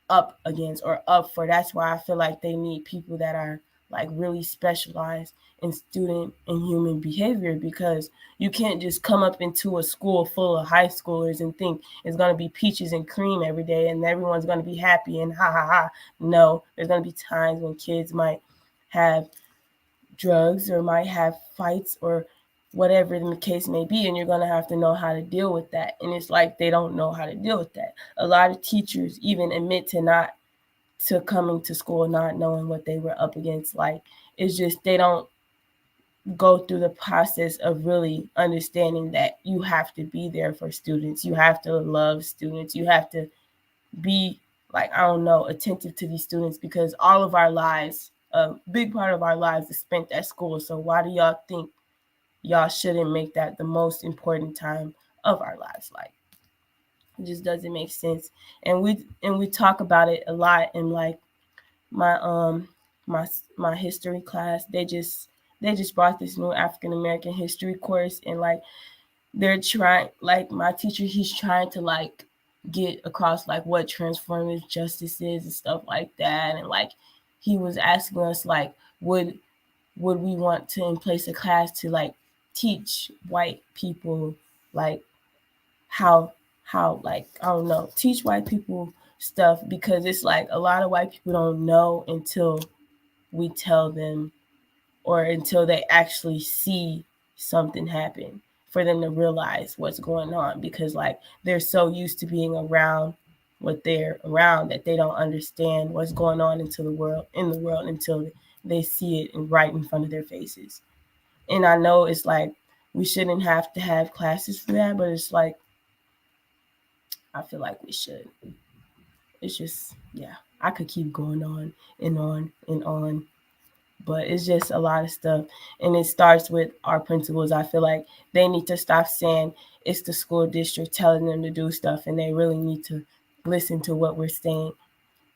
Speaker 4: up against or up for. That's why I feel like they need people that are like really specialized in student and human behavior, because you can't just come up into a school full of high schoolers and think it's going to be peaches and cream every day and everyone's going to be happy and ha ha ha. No, there's going to be times when kids might have drugs or might have fights or whatever the case may be, and you're going to have to know how to deal with that. And it's like they don't know how to deal with that. A lot of teachers even admit to coming to school not knowing what they were up against. Like, it's just they don't go through the process of really understanding that you have to be there for students. You have to love students. You have to be, like, I don't know, attentive to these students, because all of our lives, a big part of our lives is spent at school. So why do y'all think y'all shouldn't make that the most important time of our lives? Like, it just doesn't make sense. And we talk about it a lot in like my my history class. They just brought this new African American history course, and like they're trying, like my teacher, he's trying to like get across like what transformative justice is and stuff like that. And like he was asking us like, would we want to in place a class to like teach white people like how like, I don't know, teach white people stuff, because it's like a lot of white people don't know until we tell them, or until they actually see something happen for them to realize what's going on, because like they're so used to being around what they're around that they don't understand what's going on into the world until they see it right in front of their faces. And I know it's like we shouldn't have to have classes for that, but it's like I feel like we should. It's just, yeah, I could keep going on and on and on, but it's just a lot of stuff. And it starts with our principals. I feel like they need to stop saying it's the school district telling them to do stuff, and they really need to listen to what we're saying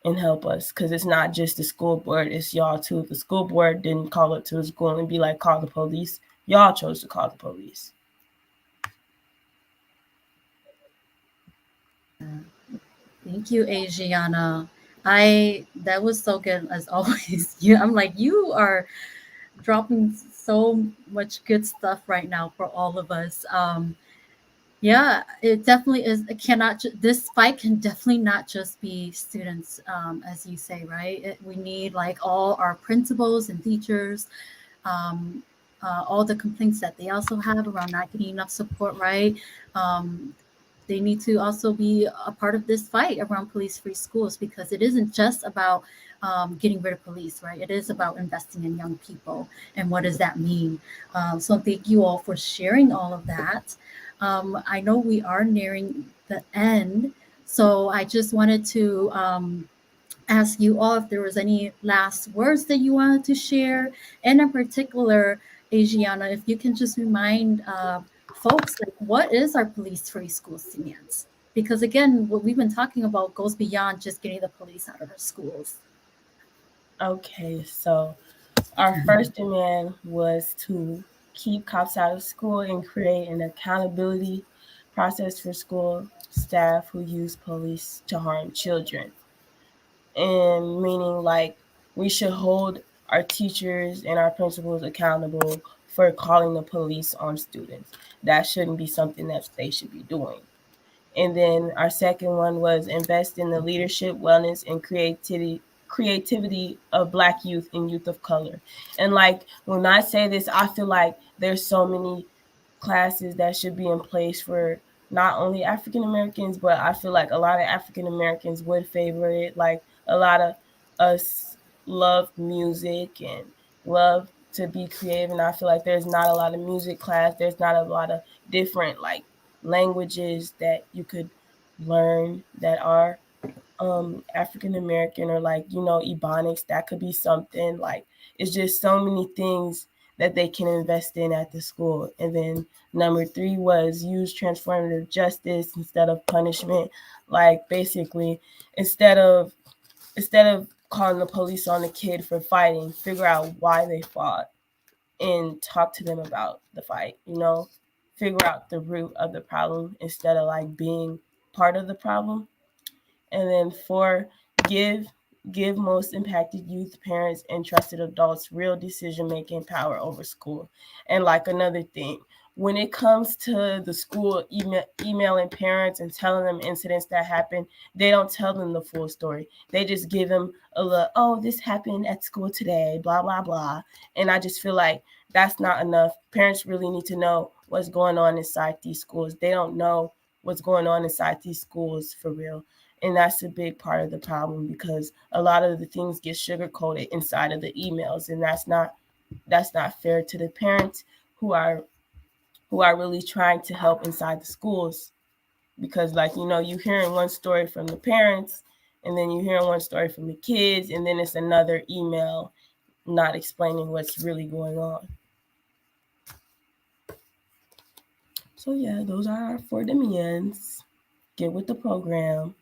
Speaker 4: and help us, because it's not just the school board, it's y'all too. The school board didn't call it to the school and be like, call the police. Y'all chose to call the police.
Speaker 2: Thank you, Adriana. That was so good as always. I'm like, you are dropping so much good stuff right now for all of us. Yeah, it definitely is. It cannot. This fight can definitely not just be students, as you say, right? We need like all our principals and teachers, um, all the complaints that they also have around not getting enough support, right? Um, they need to also be a part of this fight around police-free schools, because it isn't just about getting rid of police, right? It is about investing in young people, and what does that mean? So thank you all for sharing all of that. I know we are nearing the end, so I just wanted to ask you all if there was any last words that you wanted to share, and in particular, Adriana, if you can just remind folks, like, what is our police-free school stance? Because again, what we've been talking about goes beyond just getting the police out of our schools.
Speaker 4: Okay, so our first demand was to keep cops out of school and create an accountability process for school staff who use police to harm children. And meaning like we should hold our teachers and our principals accountable for calling the police on students. That shouldn't be something that they should be doing. And then our second one was invest in the leadership, wellness, and creativity of Black youth and youth of color. And like when I say this, I feel like there's so many classes that should be in place for not only African Americans, but I feel like a lot of African Americans would favor it. Like a lot of us love music and love to be creative, and I feel like there's not a lot of music class. There's not a lot of different like languages that you could learn that are African American, or like, you know, Ebonics. That could be something. Like it's just so many things that they can invest in at the school. And then number 3 was use transformative justice instead of punishment. Like basically, instead of calling the police on the kid for fighting, figure out why they fought and talk to them about the fight, you know, figure out the root of the problem instead of like being part of the problem. And then 4, give give most impacted youth, parents, and trusted adults real decision making power over school. And like another thing, when it comes to the school emailing parents and telling them incidents that happen, they don't tell them the full story. They just give them a little, oh, this happened at school today, blah blah blah. And I just feel like that's not enough. Parents really need to know what's going on inside these schools. They don't know what's going on inside these schools for real. And that's a big part of the problem, because a lot of the things get sugar coated inside of the emails, and that's not fair to the parents who are really trying to help inside the schools. Because like, you know, you hearing one story from the parents, and then you hearing one story from the kids, and then it's another email not explaining what's really going on. So yeah, those are our 4 demands. Get with the program.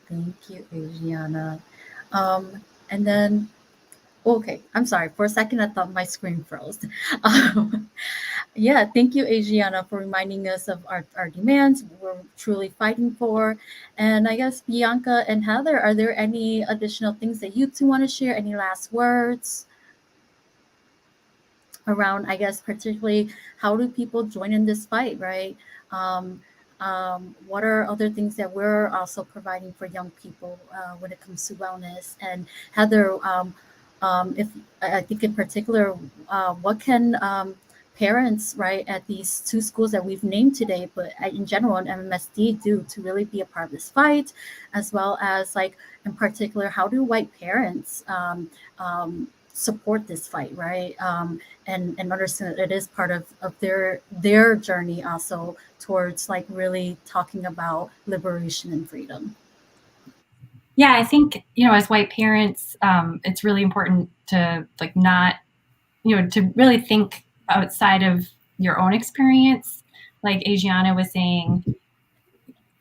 Speaker 2: Thank you, Adriana. And then, okay, I'm sorry. For a second, I thought my screen froze. Yeah, thank you, Adriana, for reminding us of our demands we're truly fighting for. And I guess Bianca and Heather, are there any additional things that you two want to share? Any last words around, I guess, particularly how do people join in this fight, right? Um, what are other things that we're also providing for young people when it comes to wellness? And Heather, if I think in particular, what can parents, right, at these 2 schools that we've named today, but in general in MMSD, do to really be a part of this fight, as well as like in particular, how do white parents support this fight, right? And understand that it is part of their journey also towards like really talking about liberation and freedom.
Speaker 5: Yeah, I think, as white parents, it's really important to like not, to really think outside of your own experience. Like Adriana was saying,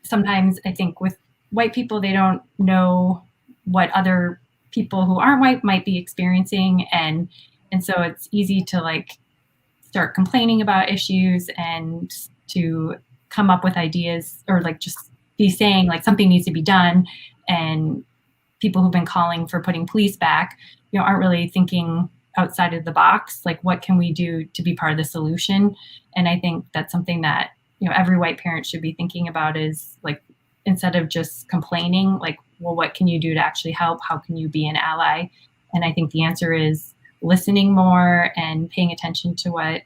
Speaker 5: sometimes I think with white people, they don't know what other people who aren't white might be experiencing. And so it's easy to like start complaining about issues and to come up with ideas, or like just be saying like something needs to be done. And people who've been calling for putting police back, aren't really thinking outside of the box. Like, what can we do to be part of the solution? And I think that's something that, every white parent should be thinking about, is like, instead of just complaining, like, well, what can you do to actually help? How can you be an ally? And I think the answer is listening more and paying attention to what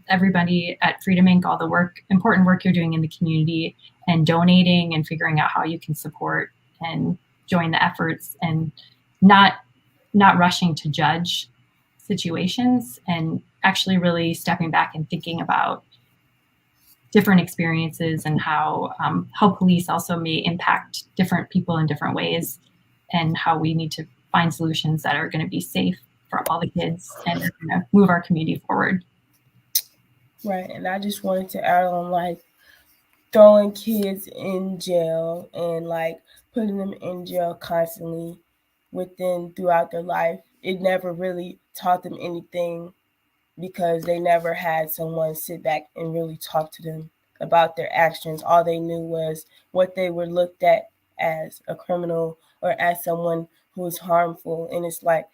Speaker 5: everybody at Freedom Inc., all the important work you're doing in the community, and donating and figuring out how you can support and join the efforts, and not rushing to judge situations, and actually really stepping back and thinking about different experiences and how police also may impact different people in different ways, and how we need to find solutions that are going to be safe for all the kids and are going to move our community forward.
Speaker 4: Right, and I just wanted to add on, like, throwing kids in jail and like putting them in jail constantly throughout their life. It never really taught them anything because they never had someone sit back and really talk to them about their actions. All they knew was what they were looked at as a criminal or as someone who is harmful. And it's like,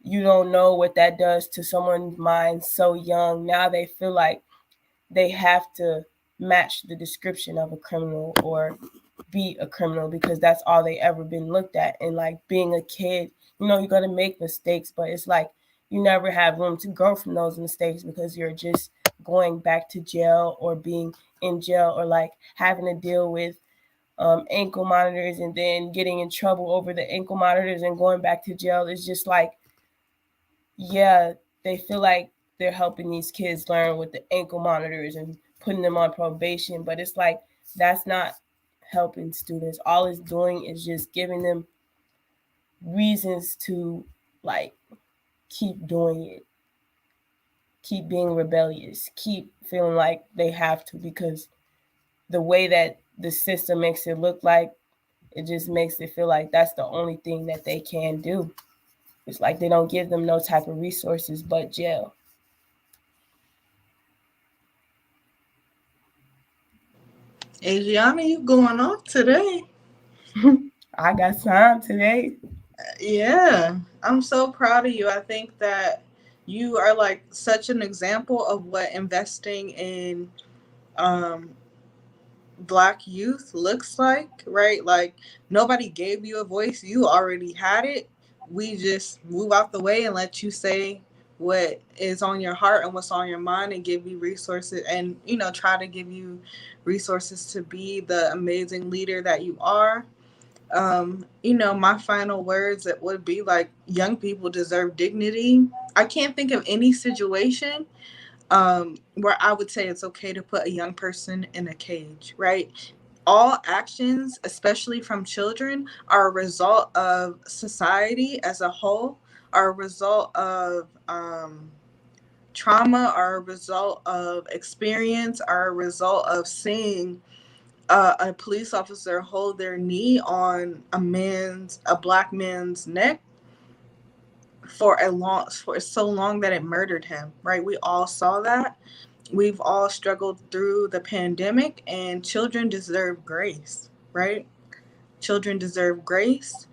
Speaker 4: you don't know what that does to someone's mind so young. Now they feel like they have to match the description of a criminal or be a criminal because that's all they ever been looked at. And like being a kid, you're going to make mistakes, but it's like you never have room to grow from those mistakes because you're just going back to jail or being in jail or like having to deal with ankle monitors and then getting in trouble over the ankle monitors and going back to jail. It's just like, yeah, they feel like they're helping these kids learn with the ankle monitors and putting them on probation, but it's like that's not helping students. All it's doing is just giving them reasons to like keep doing it, keep being rebellious, keep feeling like they have to, because the way that the system makes it look like, it just makes it feel like that's the only thing that they can do. It's like they don't give them no type of resources but jail.
Speaker 3: Adriana, you going off today.
Speaker 4: I got time today.
Speaker 3: Yeah, I'm so proud of you. I think that you are like such an example of what investing in um, Black youth looks like, right? Like nobody gave you a voice, you already had it. We just move out the way and let you say what is on your heart and what's on your mind and give you resources and, try to give you resources to be the amazing leader that you are. My final words that would be like young people deserve dignity. I can't think of any situation where I would say it's okay to put a young person in a cage, right? All actions, especially from children, are a result of society as a whole, are a result of trauma, are a result of experience, are a result of seeing a police officer hold their knee on a black man's neck for so long that it murdered him, right? We all saw that. We've all struggled through the pandemic, and children deserve grace, right? Children deserve grace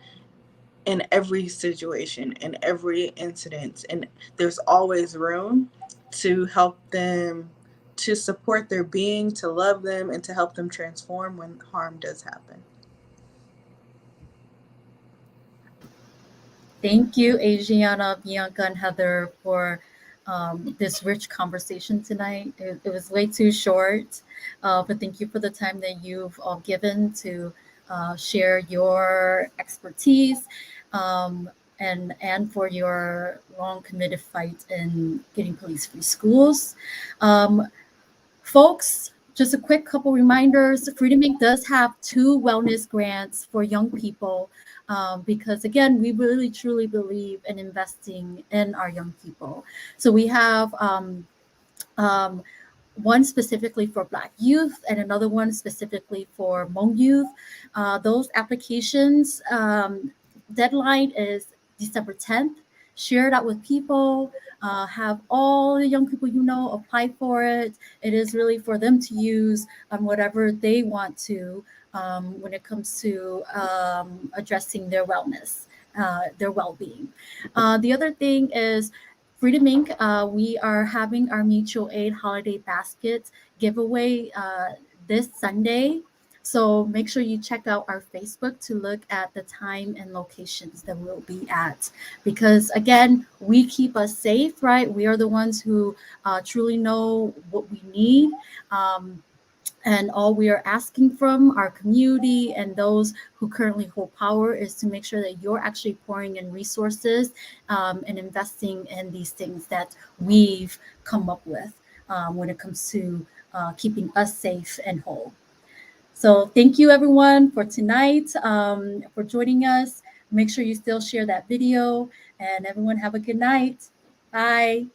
Speaker 3: in every situation, in every incident, and there's always room to help them, to support their being, to love them, and to help them transform when harm does happen.
Speaker 2: Thank you, Adriana, Bianca, and Heather, for this rich conversation tonight. It was way too short, but thank you for the time that you've all given to share your expertise and for your long committed fight in getting police-free schools. Folks, just a quick couple reminders. Freedom Inc. does have 2 wellness grants for young people because, again, we really truly believe in investing in our young people. So we have um, one specifically for Black youth and another one specifically for Hmong youth. Those applications deadline is December 10th. Share it out with people. Have all the young people apply for it. It is really for them to use whatever they want to when it comes to addressing their wellness, their well-being. The other thing is Freedom Inc. We are having our mutual aid holiday basket giveaway this Sunday. So make sure you check out our Facebook to look at the time and locations that we'll be at. Because again, we keep us safe, right? We are the ones who truly know what we need. And all we are asking from our community and those who currently hold power is to make sure that you're actually pouring in resources and investing in these things that we've come up with when it comes to keeping us safe and whole. So thank you everyone for tonight, for joining us. Make sure you still share that video and everyone have a good night. Bye.